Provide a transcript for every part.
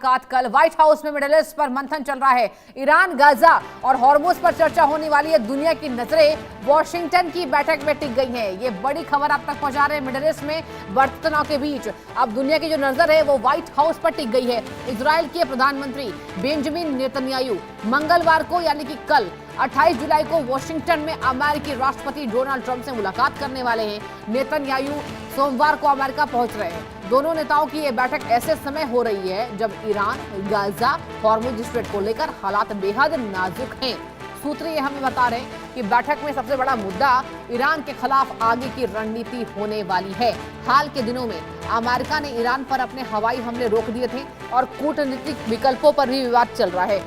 कल white house में middle east पर मंथन चल रहा है। ईरान, गाजा और हॉर्मुज पर चर्चा होने वाली है। दुनिया की नजरें वॉशिंगटन की बैठक में टिक गई हैं। ये बड़ी खबर आप तक पहुंचा रहे हैं। मिडिल ईस्ट में बढ़ते तनाव के बीच अब दुनिया की जो नजर है वो व्हाइट हाउस पर टिक गई है। इजराइल के प्रधानमंत्री बेंजामिन नेतन्याहू मंगलवार को यानी कि कल 28 जुलाई को वॉशिंगटन में अमेरिकी राष्ट्रपति डोनाल्ड ट्रंप से मुलाकात करने वाले हैं। नेतन्याहू सोमवार को अमेरिका पहुंच रहे हैं। दोनों नेताओं की यह बैठक ऐसे समय हो रही है जब ईरान, गाजा, हॉर्मुज स्ट्रेट को लेकर हालात बेहद नाजुक हैं। सूत्र ये हमें बता रहे हैं कि बैठक में सबसे बड़ा मुद्दा ईरान के खिलाफ आगे की रणनीति होने वाली है। हाल के दिनों में अमेरिका ने ईरान पर अपने हवाई हमले रोक दिए थे और कूटनीतिक विकल्पों पर भी विवाद चल रहा है।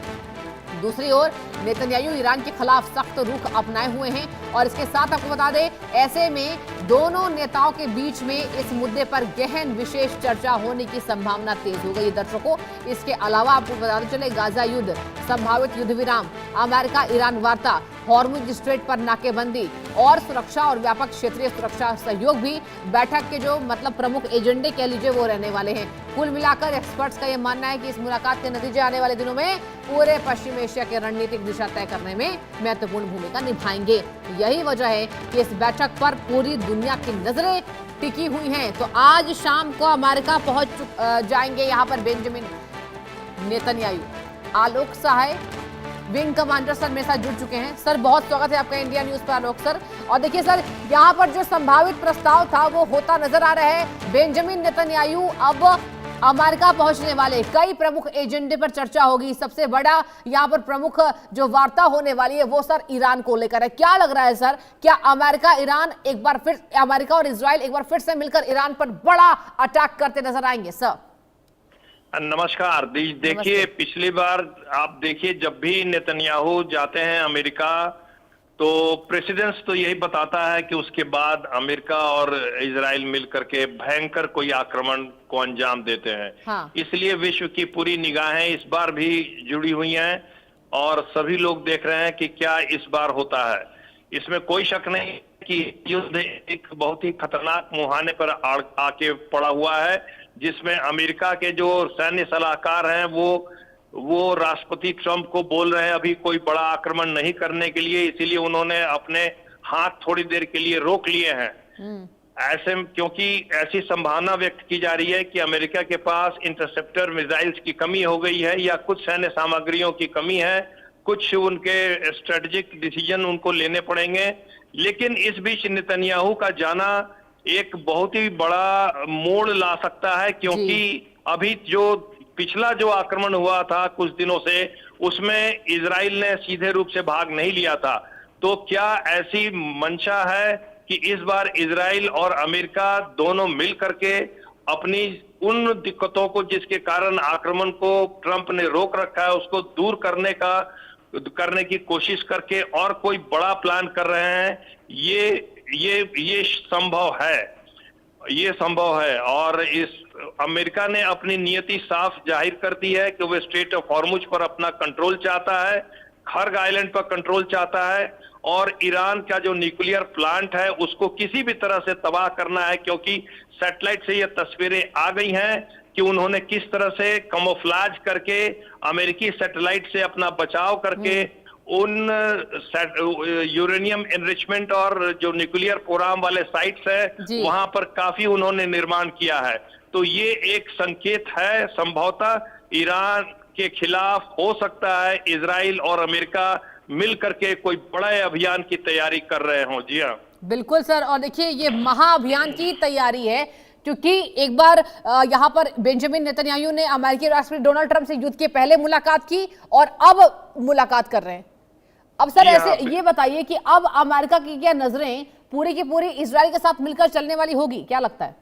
दूसरी ओर नेतन्याहू ईरान के खिलाफ सख्त रुख अपनाए हुए हैं और इसके साथ आपको बता दें, ऐसे में दोनों नेताओं के बीच में इस मुद्दे पर गहन विशेष चर्चा होने की संभावना तेज हो गई है। दर्शकों, इसके अलावा आपको बताते चले गाजा युद्ध, संभावित युद्ध विराम, अमेरिका ईरान वार्ता, हॉर्मुज स्ट्रेट पर नाकेबंदी और सुरक्षा और व्यापक क्षेत्रीय सुरक्षा सहयोग भी बैठक के जो प्रमुख एजेंडे कह लीजिए वो रहने वाले हैं। कुल मिलाकर एक्सपर्ट्स का यह मानना है कि इस मुलाकात के नतीजे आने वाले दिनों में पूरे पश्चिम एशिया के रणनीतिक दिशा तय करने में महत्वपूर्ण भूमिका निभाएंगे। यही वजह है कि इस बैठक पर पूरी दुनिया की नजरें टिकी हुई हैं। तो आज शाम को अमेरिका पहुंच जाएंगे यहाँ पर बेंजामिन नेतन्याहू। आलोक सहाय विंग कमांडर सर मेरे साथ जुड़ चुके हैं। सर, बहुत स्वागत है आपका इंडिया न्यूज पर आलोक सर। और देखिए सर, यहाँ पर जो संभावित प्रस्ताव था वो होता नजर आ रहा है। बेंजामिन नेतन्याहू अब अमेरिका पहुंचने वाले, कई प्रमुख एजेंडे पर चर्चा होगी। सबसे बड़ा यहाँ पर प्रमुख जो वार्ता होने वाली है वो सर ईरान को लेकर है। क्या लग रहा है सर, क्या अमेरिका और इजराइल एक बार फिर से मिलकर ईरान पर बड़ा अटैक करते नजर आएंगे? सर नमस्कार। देखिए, पिछली बार आप देखिए, जब भी नेतन्याहू जाते हैं अमेरिका तो प्रेसिडेंस तो यही बताता है कि उसके बाद अमेरिका और इजराइल मिलकर के भयंकर कोई आक्रमण को अंजाम देते हैं। हाँ। इसलिए विश्व की पूरी निगाहें इस बार भी जुड़ी हुई हैं और सभी लोग देख रहे हैं कि क्या इस बार होता है। इसमें कोई शक नहीं कि युद्ध एक बहुत ही खतरनाक मुहाने पर आके पड़ा हुआ है, जिसमें अमेरिका के जो सैन्य सलाहकार हैं वो राष्ट्रपति ट्रंप को बोल रहे हैं अभी कोई बड़ा आक्रमण नहीं करने के लिए, इसीलिए उन्होंने अपने हाथ थोड़ी देर के लिए रोक लिए हैं। ऐसे क्योंकि ऐसी संभावना व्यक्त की जा रही है कि अमेरिका के पास इंटरसेप्टर मिसाइल्स की कमी हो गई है या कुछ सैन्य सामग्रियों की कमी है, कुछ उनके स्ट्रेटेजिक डिसीजन उनको लेने पड़ेंगे। लेकिन इस बीच नेतन्याहू का जाना एक बहुत ही बड़ा मोड़ ला सकता है, क्योंकि अभी जो पिछला जो आक्रमण हुआ था कुछ दिनों से, उसमें इजराइल ने सीधे रूप से भाग नहीं लिया था। तो क्या ऐसी मंशा है कि इस बार इजराइल और अमेरिका दोनों मिल करके अपनी उन दिक्कतों को जिसके कारण आक्रमण को ट्रंप ने रोक रखा है उसको दूर करने की कोशिश करके और कोई बड़ा प्लान कर रहे हैं? ये संभव है और इस अमेरिका ने अपनी नियति साफ जाहिर कर दी है कि वो स्ट्रेट ऑफ हॉर्मुज पर अपना कंट्रोल चाहता है, खर्ग आइलैंड पर कंट्रोल चाहता है और ईरान का जो न्यूक्लियर प्लांट है उसको किसी भी तरह से तबाह करना है, क्योंकि सैटेलाइट से ये तस्वीरें आ गई हैं कि उन्होंने किस तरह से कैमोफ्लेज करके अमेरिकी सैटेलाइट से अपना बचाव करके उन यूरेनियम एनरिचमेंट और जो न्यूक्लियर प्रोग्राम वाले साइट्स है वहां पर काफी उन्होंने निर्माण किया है। तो ये एक संकेत है, संभवतः ईरान के खिलाफ हो सकता है इजराइल और अमेरिका मिल करके कोई बड़े अभियान की तैयारी कर रहे हों। जी हाँ, बिल्कुल सर। और देखिए, ये महाअभियान की तैयारी है क्योंकि एक बार यहाँ पर बेंजामिन नेतन्याहू ने अमेरिकी राष्ट्रपति डोनाल्ड ट्रंप से युद्ध के पहले मुलाकात की और अब मुलाकात कर रहे हैं। अब सर ऐसे ये बताइए कि अब अमेरिका की क्या नजरें पूरी की पूरी इजराइल के साथ मिलकर चलने वाली होगी? क्या लगता है?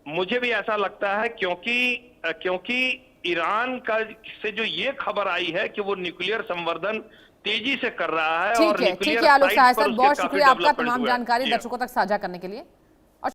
मुझे भी ऐसा लगता है, क्योंकि ईरान का से जो ये खबर आई है कि वो न्यूक्लियर संवर्धन तेजी से कर रहा है। ठीक है आलोक सहाय सर, बहुत शुक्रिया आपका तमाम जानकारी दर्शकों तक साझा करने के लिए।